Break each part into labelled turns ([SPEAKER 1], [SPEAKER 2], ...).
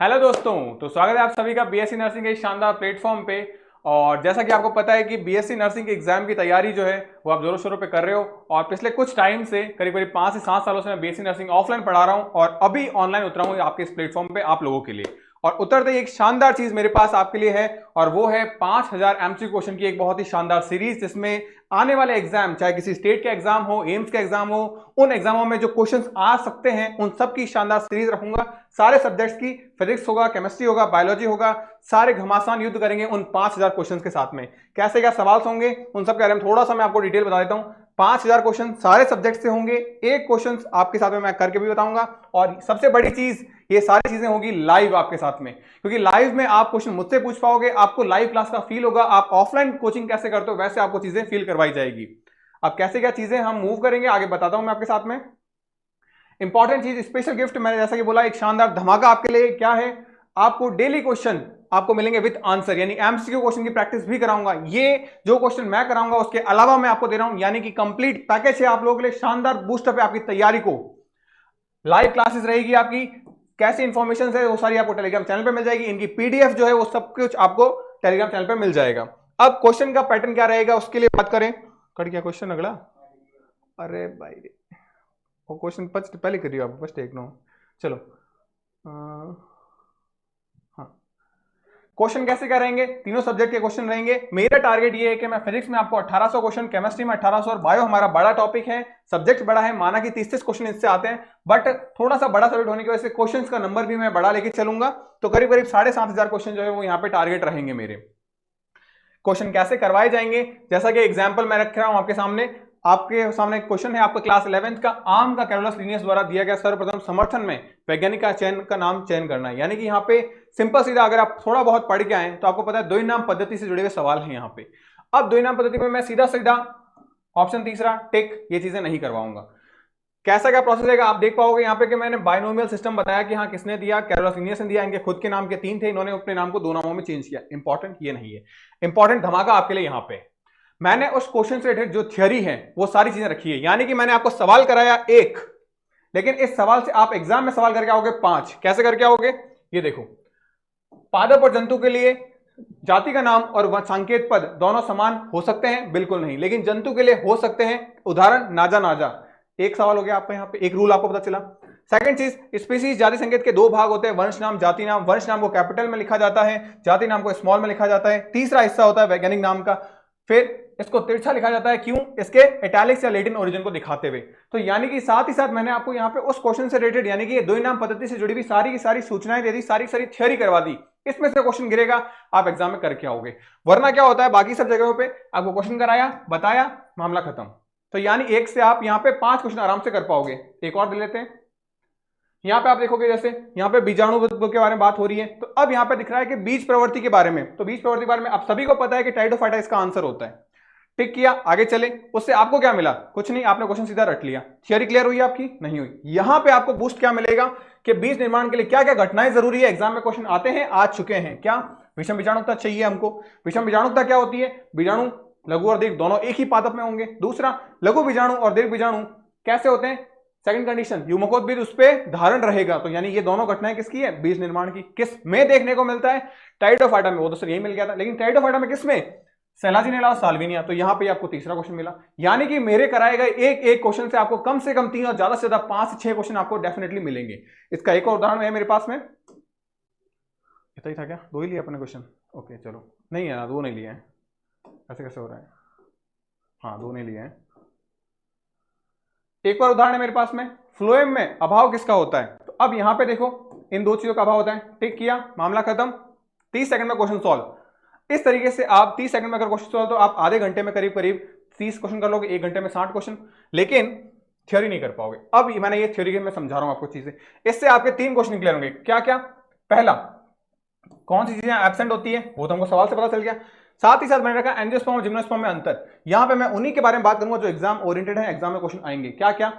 [SPEAKER 1] Hello दोस्तों, तो स्वागत है आप सभी का बीएससी नर्सिंग के इस शानदार प्लेटफॉर्म पे। और जैसा कि आपको पता है कि बीएससी नर्सिंग के एग्जाम की तैयारी जो है वो आप जोरों शोरों पे कर रहे हो। और पिछले कुछ टाइम से करीब करीब 5 से 7 सालों से मैं बीएससी नर्सिंग ऑफलाइन पढ़ा रहा हूँ और अभी ऑनलाइन उतरा हूँ आपके इस प्लेटफॉर्म पे आप लोगों के लिए। और उतरते ही एक शानदार चीज मेरे पास आपके लिए है और वो है 5000 एमसीक्यू क्वेश्चन की एक बहुत ही शानदार सीरीज, जिसमें आने वाले एग्जाम, चाहे किसी स्टेट के एग्जाम हो, एम्स के एग्जाम हो, उन एग्जामों में जो क्वेश्चंस आ सकते हैं उन सब की शानदार सीरीज रखूंगा। सारे सब्जेक्ट्स की, फिजिक्स होगा, केमिस्ट्री होगा, बायोलॉजी होगा, सारे घमासान युद्ध करेंगे उन 5000 क्वेश्चंस के साथ में। कैसे क्या सवाल होंगे उन सब के बारे में थोड़ा सा मैं आपको डिटेल बता देता हूं। 5000 क्वेश्चन सारे सब्जेक्ट से होंगे, एक क्वेश्चन आपके साथ में मैं करके भी बताऊंगा। और सबसे बड़ी चीज, ये सारी चीजें होगी लाइव आपके साथ में, क्योंकि लाइव में आप क्वेश्चन मुझसे पूछ पाओगे, आपको लाइव क्लास का फील होगा। आप ऑफलाइन कोचिंग कैसे करते हो वैसे आपको चीजें फील करवाई जाएगी। अब कैसे क्या चीजें हम मूव करेंगे आगे बताता हूं मैं आपके साथ में। इंपॉर्टेंट चीज, स्पेशल गिफ्ट, मैंने जैसा कि बोला एक शानदार धमाका आपके लिए क्या है। आपको डेली क्वेश्चन आपको मिलेंगे विद आंसर, यानी एमसीक्यू क्वेश्चन की प्रैक्टिस भी कराऊंगा। ये जो क्वेश्चन मैं कराऊंगा उसके अलावा मैं आपको दे रहा हूं, यानी कि कंप्लीट पैकेज है आप लोगों के लिए। शानदार बूस्टअप है आपकी तैयारी को। लाइव क्लासेस रहेगी आपकी, कैसी इंफॉर्मेशन है वो सारी आपको टेलीग्राम चैनल पे मिल जाएगी। इनकी पीडीएफ जो है वो सब कुछ आपको टेलीग्राम चैनल पे मिल जाएगा। अब क्वेश्चन का पैटर्न क्या रहेगा उसके लिए बात करें। कट गया क्वेश्चन अगला। अरे भाई, वो क्वेश्चन फर्स्ट पहले करिए आप, फर्स्ट एक नो। चलो हाँ, क्वेश्चन कैसे क्या रहेंगे, तीनों सब्जेक्ट के क्वेश्चन रहेंगे। मेरा टारगेट ये है कि मैं फिजिक्स में आपको 1800 क्वेश्चन, केमिस्ट्री में 1800, और बायो हमारा बड़ा टॉपिक है, सब्जेक्ट बड़ा है, माना कि 30-30 क्वेश्चन इससे आते हैं, बट थोड़ा सा बड़ा सब्जेक्ट होने की वजह से क्वेश्चन का नंबर भी मैं बड़ा लेके चलूंगा। तो करीब करीब 7500 क्वेश्चन जो है वो यहाँ पे टारगेट रहेंगे मेरे। क्वेश्चन कैसे करवाए जाएंगे, जैसा कि एग्जांपल मैं रख रहा हूं आपके सामने क्वेश्चन है आपका क्लास 11th का, आम का कैरोलस लीनियस द्वारा दिया गया सर्वप्रथम समर्थन में वैज्ञानिक का नाम चयन करना है। यानी कि यहाँ पे सिंपल सीधा, अगर आप थोड़ा बहुत पढ़ के आए तो आपको पता है द्विनाम पद्धति से जुड़े हुए सवाल है यहाँ पे। अब द्विनाम पद्धति में मैं सीधा सीधा ऑप्शन तीसरा टिक, ये चीजें नहीं करवाऊंगा। कैसा क्या प्रोसेस रहेगा आप देख पाओगे यहाँ पे कि मैंने बाइनोमियल सिस्टम बताया कि हाँ किसने दिया, कैरोलस लीनियस ने दिया। इनके खुद के नाम के 3 थे, इन्होंने अपने नाम को 2 नामों में चेंज किया। इंपॉर्टेंट ये नहीं है, इंपॉर्टेंट धमाका आपके लिए यहाँ पे मैंने उस क्वेश्चन से रिलेटेड जो थ्योरी है वो सारी चीजें रखी है। यानी कि मैंने आपको सवाल कराया 1, लेकिन इस सवाल से आप एग्जाम में सवाल करके आओगे 5। कैसे करके आओगे ये देखो। पादप और जंतु के लिए जाति का नाम और संकेत पद दोनों समान हो सकते हैं? बिल्कुल नहीं, लेकिन जंतु के लिए हो सकते हैं। उदाहरण नाजा नाजा, एक सवाल हो गया आपका यहाँ पे, एक रूल आपको पता चला। सेकंड चीज, स्पीसीज जाति संकेत के 2 भाग होते हैं, वंश नाम, जाति नाम। वंश नाम को कैपिटल में लिखा जाता है, जाति नाम को स्मॉल में लिखा जाता है। तीसरा हिस्सा होता है वैज्ञानिक नाम का, फिर इसको तिरछा लिखा जाता है, क्यों? इसके इटैलिक्स या लैटिन ओरिजिन को दिखाते हुए। तो यानी कि साथ ही साथ मैंने आपको यहाँ पे उस क्वेश्चन से रिलेटेड, यानी कि ये द्विनाम पद्धति से जुड़ी हुई सारी की सारी सूचनाएं दे दी, सारी सारी थ्योरी करवा दी। इसमें से क्वेश्चन गिरेगा, आप एग्जाम में करके आओगे। वरना क्या होता है, बाकी सब जगहों पे आपको क्वेश्चन कराया, बताया, मामला खत्म। तो यानी 1 से आप यहाँ पे 5 क्वेश्चन आराम से कर पाओगे। एक और दे लेते हैं। यहाँ पे आप देखोगे, जैसे यहाँ पे बीजाणु के बारे में बात हो रही है, तो अब यहाँ पे दिख रहा है कि बीज प्रवृत्ति के बारे में। तो बीज प्रवृत्ति के बारे में आप सभी को पता है कि टाइडोफाइटा इसका आंसर होता है। टिक किया, आगे चले। उससे आपको क्या मिला? कुछ नहीं, आपने क्वेश्चन सीधा रट लिया। थियरी क्लियर हुई आपकी? नहीं हुई। यहां पे आपको बूस्ट क्या मिलेगा कि बीज निर्माण के लिए क्या क्या घटनाएं जरूरी है। एग्जाम में क्वेश्चन आते हैं, आ चुके हैं। क्या? विषम बीजाणुता चाहिए हमको। विषम बीजाणुता क्या होती है? बीजाणु लघु और दीर्घ दोनों एक ही पादप में होंगे। दूसरा, लघु बीजाणु और दीर्घ बीजाणु कैसे होते हैं? सेकंड कंडीशन, युग्मकोद्भिद उस पर धारण रहेगा। तो यानी ये दोनों घटनाएं किसकी है? बीज निर्माण की। किस में देखने को मिलता है? टाइडोफाइटा में। वो दोस्तों यही मिल गया था, लेकिन टाइडोफाइटा में किस में? सेलाजिनेला और साल्विनिया। तो यहां पे आपको तीसरा क्वेश्चन मिला। यानी कि मेरे कराए गए एक एक क्वेश्चन से आपको कम से कम 3 और ज्यादा से ज्यादा 5 से 6 क्वेश्चन आपको डेफिनेटली मिलेंगे। इसका एक और उदाहरण है मेरे पास में। इतना ही था क्या? 2 ही लिया अपने क्वेश्चन? ओके चलो, नहीं है ना, 2 नहीं लिए हैं। ऐसे कैसे हो रहा है? हाँ 2 नहीं लिए हैं। एक और उदाहरण है मेरे पास में, फ्लोएम में अभाव किसका होता है? तो अब यहां पे देखो, इन 2 चीजों का अभाव होता है। टिक किया, मामला खत्म। 30 सेकंड में क्वेश्चन सॉल्व। इस तरीके से आप 30 सेकंड में अगर क्वेश्चन सॉल्व, तो आप आधे घंटे में करीब करीब 30 क्वेश्चन कर लोगे, 1 घंटे में 60 क्वेश्चन। लेकिन थ्योरी नहीं कर पाओगे। अब मैंने ये थ्योरी में समझा रहा हूं आपको चीजें। इससे आपके 3 क्वेश्चन क्लियर होंगे। क्या क्या? पहला, कौन सी चीजें एब्सेंट होती है, वो तो हमको सवाल से पता चल गया। साथ ही साथ मैंने रखा एंजियोस्पर्म और जिम्नोस्पर्म में अंतर। यहां पे मैं उन्हीं के बारे में बात करूंगा जो एग्जाम ओरिएंटेड है, एग्जाम में क्वेश्चन आएंगे। क्या क्या?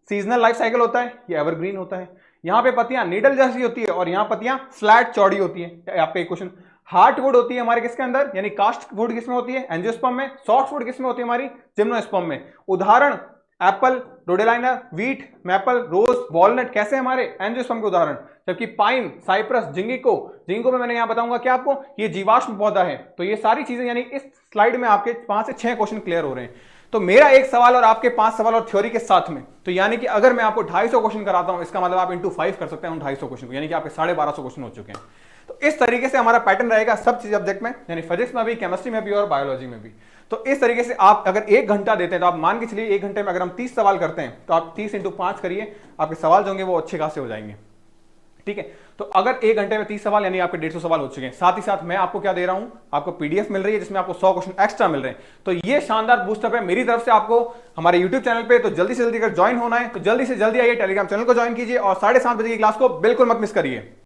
[SPEAKER 1] सीजनल लाइफ साइकिल होता है, ये एवरग्रीन होता है। यहाँ पे पत्तियां नीडल जैसी होती है और यहाँ पत्तियां फ्लैट चौड़ी होती है। आपका एक क्वेश्चन, हार्टवुड होती है हमारे किसके अंदर, यानी कास्ट वुड किसमें होती है? एंजियोस्पर्म में। सॉफ्टवुड किसमें होती है हमारी? जिम्नोस्पर्म में। उदाहरण एप्पल, रोडेलाइना, वीट, मैपल, रोज, वॉलनट कैसे हमारे एंजियोस्पर्म के उदाहरण। जबकि पाइन, साइप्रस, जिंगिको, जिंगिको में मैंने यहां बताऊंगा कि आपको ये जीवाश्म पौधा है। तो ये सारी चीजें यानी इस स्लाइड में आपके 5 से 6 क्वेश्चन क्लियर हो रहे हैं। तो मेरा एक सवाल और आपके 5 सवाल और थ्योरी के साथ में, तो यानी कि अगर मैं आपको 250 क्वेश्चन कराता हूं, इसका मतलब आप इंटू 5 कर सकते हैं 250 क्वेश्चन को, यानी कि आपके 1250 क्वेश्चन हो चुके हैं। तो इस तरीके से हमारा पैटर्न रहेगा सब चीज सब्जेक्ट में, यानी फिजिक्स में भी, केमिस्ट्री में भी और बायोलॉजी में भी। तो इस तरीके से आप अगर 1 घंटा देते हैं तो आप मान के चलिए 1 घंटे में अगर हम 30 सवाल करते हैं तो आप 30 × 5 करिए, आपके सवाल जो होंगे वो अच्छे खासे हो जाएंगे। ठीक है, तो अगर 1 घंटे में 30 सवाल यानी आपके 150 सवाल हो चुके हैं। साथ ही साथ मैं आपको क्या दे रहा हूं, आपको पीडीएफ मिल रही है जिसमें आपको 100 क्वेश्चन एक्स्ट्रा मिल रहे हैं। तो ये शानदार बूस्टअप है मेरी तरफ से आपको हमारे यूट्यूब चैनल पे। तो जल्दी से जल्दी अगर ज्वाइन होना है तो जल्दी से जल्दी आइए, टेलीग्राम चैनल को ज्वाइन कीजिए और 7:30 बजे की क्लास को बिल्कुल मत मिस करिए।